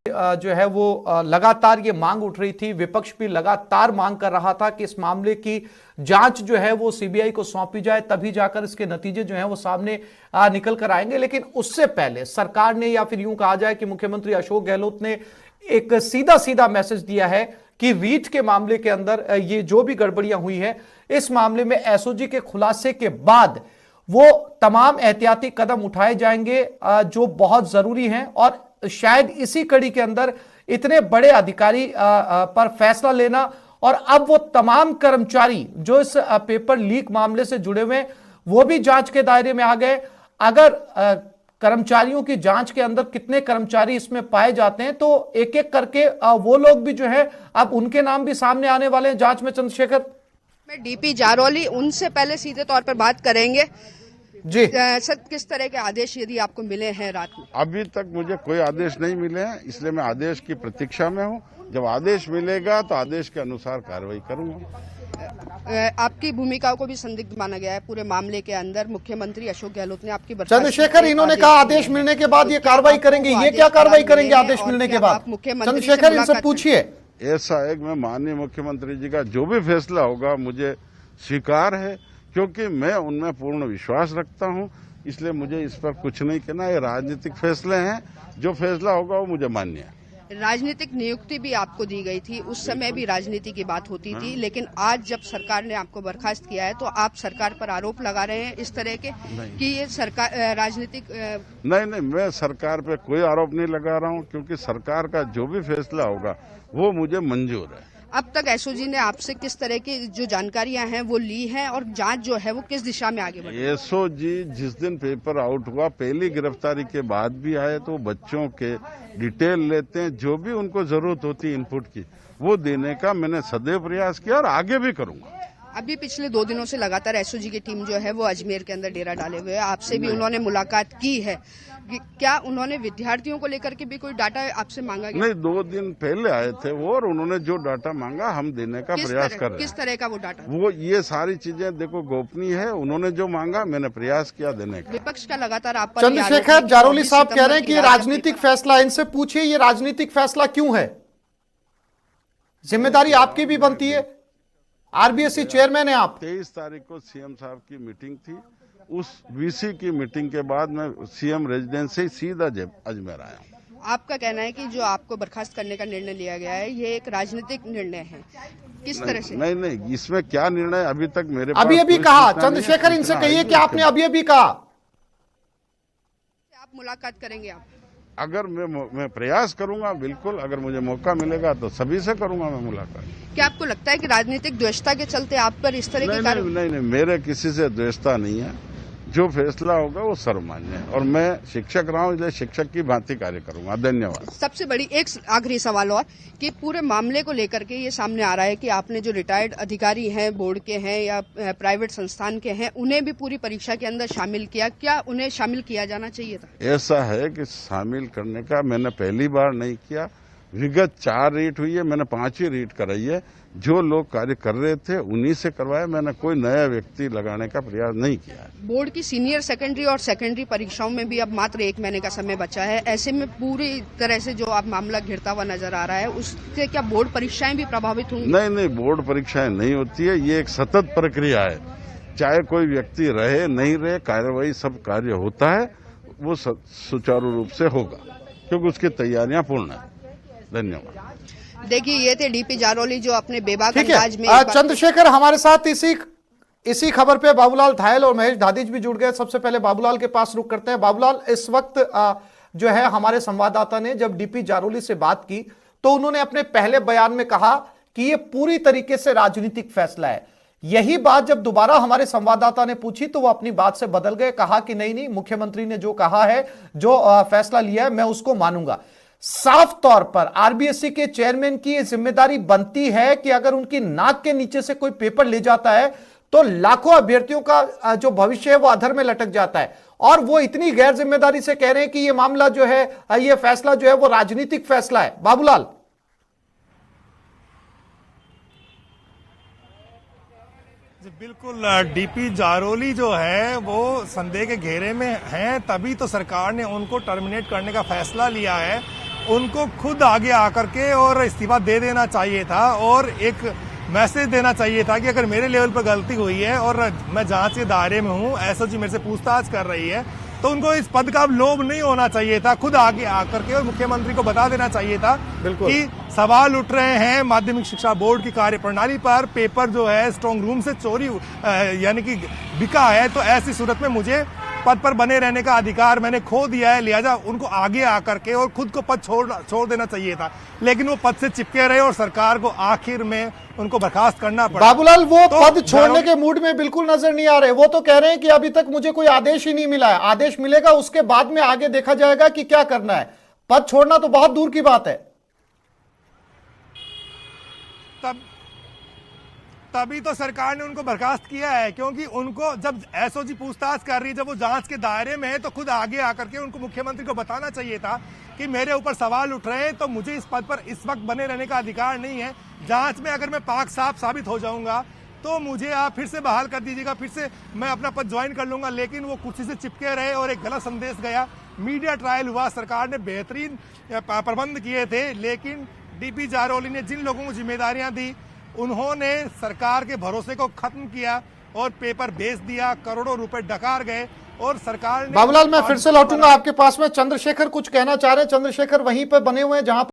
जो है वो लगातार ये मांग उठ रही थी। विपक्ष भी लगातार मांग कर रहा था कि इस मामले की जांच जो है वो सीबीआई को सौंपी जाए, तभी जाकर इसके नतीजे जो हैं वो सामने निकल कर आएंगे। लेकिन उससे पहले सरकार ने, या फिर यूं कहा जाए कि मुख्यमंत्री अशोक गहलोत ने एक सीधा सीधा मैसेज दिया है कि रीट के मामले के अंदर ये जो भी गड़बड़ियां हुई है, इस मामले में एसओजी के खुलासे के बाद वो तमाम एहतियाती कदम उठाए जाएंगे जो बहुत जरूरी हैं। और शायद इसी कड़ी के अंदर इतने बड़े अधिकारी पर फैसला लेना, और अब वो तमाम कर्मचारी जो इस पेपर लीक मामले से जुड़े हुए हैं वो भी जांच के दायरे में आ गए। अगर कर्मचारियों की जांच के अंदर कितने कर्मचारी इसमें पाए जाते हैं तो एक एक करके वो लोग भी जो है अब उनके नाम भी सामने आने वाले हैं जांच में। चंद्रशेखर, मैं डीपी जारौली उनसे पहले सीधे तौर पर बात करेंगे जी। सर, किस तरह के आदेश यदि आपको मिले हैं रात में? अभी तक मुझे कोई आदेश नहीं मिले हैं, इसलिए मैं आदेश की प्रतीक्षा में हूं। जब आदेश मिलेगा तो आदेश के अनुसार कार्रवाई करूंगा। आपकी भूमिका को भी संदिग्ध माना गया है पूरे मामले के अंदर। मुख्यमंत्री अशोक गहलोत ने आपकी चंद्रशेखर, इन्होंने कहा आदेश मिलने के बाद ये कार्रवाई करेंगे। ये क्या कार्रवाई करेंगे आदेश मिलने के बाद? चंद्रशेखर, इनसे पूछिए। ऐसा है कि मैं माननीय मुख्यमंत्री जी का जो भी फैसला होगा मुझे स्वीकार है, क्योंकि मैं उनमें पूर्ण विश्वास रखता हूं। इसलिए मुझे इस पर कुछ नहीं कहना। ये राजनीतिक फैसले हैं, जो फैसला होगा वो मुझे मान्य है। राजनीतिक नियुक्ति भी आपको दी गई थी, उस समय भी राजनीति की बात होती थी, लेकिन आज जब सरकार ने आपको बर्खास्त किया है तो आप सरकार पर आरोप लगा रहे हैं इस तरह के कि ये सरकार राजनीतिक नहीं, मैं सरकार पे कोई आरोप नहीं लगा रहा हूं, क्योंकि सरकार का जो भी फैसला होगा वो मुझे मंजूर है। अब तक एसओजी ने आपसे किस तरह की जो जानकारियां हैं वो ली हैं, और जांच जो है वो किस दिशा में आगे बढ़ी? एसओजी जिस दिन पेपर आउट हुआ, पहली गिरफ्तारी के बाद भी आए तो बच्चों के डिटेल लेते हैं, जो भी उनको जरूरत होती है इनपुट की वो देने का मैंने सदैव प्रयास किया और आगे भी करूंगा। अभी पिछले 2 दिनों से लगातार एसओजी की टीम जो है वो अजमेर के अंदर डेरा डाले हुए है। आपसे भी उन्होंने मुलाकात की है, क्या उन्होंने विद्यार्थियों को लेकर के भी कोई डाटा आपसे मांगा गया? नहीं, 2 दिन पहले आए थे वो, और उन्होंने जो डाटा मांगा हम देने का प्रयास कर रहे हैं। किस तरह का वो डाटा? वो ये सारी चीजें देखो गोपनीय है, उन्होंने जो मांगा मैंने प्रयास किया देने का। विपक्ष का लगातार आप पर चंद्रशेखर जारौली साहब कह रहे हैं कि राजनीतिक फैसला, इनसे पूछिए ये राजनीतिक फैसला क्यों है? जिम्मेदारी आपकी भी बनती है, आरबीएससी चेयरमैन है आप। 23 तारीख को सीएम साहब की मीटिंग थी, उस वीसी की मीटिंग के बाद मैं सीएम रेजिडेंस से सीधा अजमेर आया हूँ। आपका कहना है कि जो आपको बर्खास्त करने का निर्णय लिया गया है ये एक राजनीतिक निर्णय है, किस तरह से? नहीं, इसमें क्या निर्णय अभी तक मेरे अभी कहा। चंद्रशेखर, इनसे कहिए कि आपने अभी कहा। आप मुलाकात करेंगे? आप अगर मैं प्रयास करूंगा, बिल्कुल, अगर मुझे मौका मिलेगा तो सभी से करूंगा मैं मुलाकात। क्या आपको लगता है कि राजनीतिक द्वेषता के चलते आप पर इस तरह की नहीं, मेरे किसी से द्वेषता नहीं है। जो फैसला होगा वो सर्वमान्य है, और मैं शिक्षक रहा हूँ, इसलिए शिक्षक की भांति कार्य करूंगा। धन्यवाद। सबसे बड़ी एक आखिरी सवाल और कि पूरे मामले को लेकर के ये सामने आ रहा है कि आपने जो रिटायर्ड अधिकारी हैं, बोर्ड के हैं या प्राइवेट संस्थान के हैं, उन्हें भी पूरी परीक्षा के अंदर शामिल किया, क्या उन्हें शामिल किया जाना चाहिए था? ऐसा है कि शामिल करने का मैंने पहली बार नहीं किया। विगत 4 रीट हुई है, मैंने 5वीं रीट कराई है। जो लोग कार्य कर रहे थे उन्हीं से करवाया, मैंने कोई नया व्यक्ति लगाने का प्रयास नहीं किया है। बोर्ड की सीनियर सेकेंडरी और सेकेंडरी परीक्षाओं में भी अब मात्र 1 महीने का समय बचा है। ऐसे में पूरी तरह से जो अब मामला घिरता हुआ नजर आ रहा है, उससे क्या बोर्ड परीक्षाएं भी प्रभावित होंगी? नहीं, बोर्ड परीक्षाएं नहीं होती है, ये एक सतत प्रक्रिया है। चाहे कोई व्यक्ति रहे नहीं रहे, कार्यवाही सब कार्य होता है, वो सुचारू रूप से होगा, क्योंकि उसकी तैयारियां पूर्ण है। धन्यवाद। देखिए, ये थे डीपी जारौली जो अपने बेबाक अंदाज में। चंद्रशेखर, हमारे साथ इसी खबर पे बाबूलाल धायल और महेश दादिज भी जुड़ गए। सबसे पहले बाबूलाल के पास रुक करते हैं। बाबूलाल, इस वक्त जो है हमारे संवाददाता ने जब डीपी जारौली से बात की तो उन्होंने अपने पहले बयान में कहा कि ये पूरी तरीके से राजनीतिक फैसला है। यही बात जब दोबारा हमारे संवाददाता ने पूछी तो वो अपनी बात से बदल गए, कहा कि नहीं, मुख्यमंत्री ने जो कहा है, जो फैसला लिया है, मैं उसको मानूंगा। साफ तौर पर आरबीएससी के चेयरमैन की जिम्मेदारी बनती है कि अगर उनकी नाक के नीचे से कोई पेपर ले जाता है तो लाखों अभ्यर्थियों का जो भविष्य है वो अधर में लटक जाता है, और वो इतनी गैर जिम्मेदारी से कह रहे हैं कि ये मामला जो है, ये फैसला जो है वो राजनीतिक फैसला है। बाबूलाल, बिल्कुल, डीपी जारौली जो है वो संदेह के घेरे में हैं, तभी तो सरकार ने उनको टर्मिनेट करने का फैसला लिया है। उनको खुद आगे आकर के और इस्तीफा दे देना चाहिए था और एक मैसेज देना चाहिए था कि अगर मेरे लेवल पर गलती हुई है और मैं जांच के दायरे में हूं, एसओजी मेरे से पूछताछ कर रही है, तो उनको इस पद का लोभ नहीं होना चाहिए था। खुद आगे आकर के और मुख्यमंत्री को बता देना चाहिए था कि सवाल उठ रहे हैं माध्यमिक शिक्षा बोर्ड की कार्यप्रणाली पर, पेपर जो है स्ट्रांग रूम से चोरी यानी कि बिका है, तो ऐसी सूरत में मुझे पद पर बने रहने का अधिकार मैंने खो दिया है, लिहाजा उनको आगे आकर के और खुद को पद छोड़ देना चाहिए था। लेकिन वो पद से चिपके रहे और सरकार को आखिर में उनको बर्खास्त करना पड़ा। बाबूलाल वो तो पद छोड़ने के मूड में बिल्कुल नजर नहीं आ रहे। वो तो कह रहे हैं कि अभी तक मुझे कोई आदेश ही नहीं मिला है, आदेश मिलेगा उसके बाद में आगे देखा जाएगा कि क्या करना है। पद छोड़ना तो बहुत दूर की बात है। तभी तो सरकार ने उनको बर्खास्त किया है, क्योंकि उनको जब एसओजी पूछताछ कर रही है, जब वो जांच के दायरे में है, तो खुद आगे आकर के उनको मुख्यमंत्री को बताना चाहिए था कि मेरे ऊपर सवाल उठ रहे हैं, तो मुझे इस पद पर इस वक्त बने रहने का अधिकार नहीं है। जांच में अगर मैं पाक साफ साबित हो जाऊंगा तो मुझे आप फिर से बहाल कर दीजिएगा, फिर से मैं अपना पद ज्वाइन कर लूंगा। लेकिन वो कुर्सी से चिपके रहे और एक गलत संदेश गया। मीडिया ट्रायल हुआ, सरकार ने बेहतरीन प्रबंध किए थे, लेकिन डीपी जारोली ने जिन लोगों को जिम्मेदारियां दी, उन्होंने सरकार के भरोसे को खत्म किया और पेपर बेच दिया, करोड़ों रुपए डकार गए और सरकार ने। बाबूलाल, मैं फिर से लौटूंगा आपके पास में। चंद्रशेखर कुछ कहना चाह रहे हैं। चंद्रशेखर वहीं पर बने हुए हैं जहां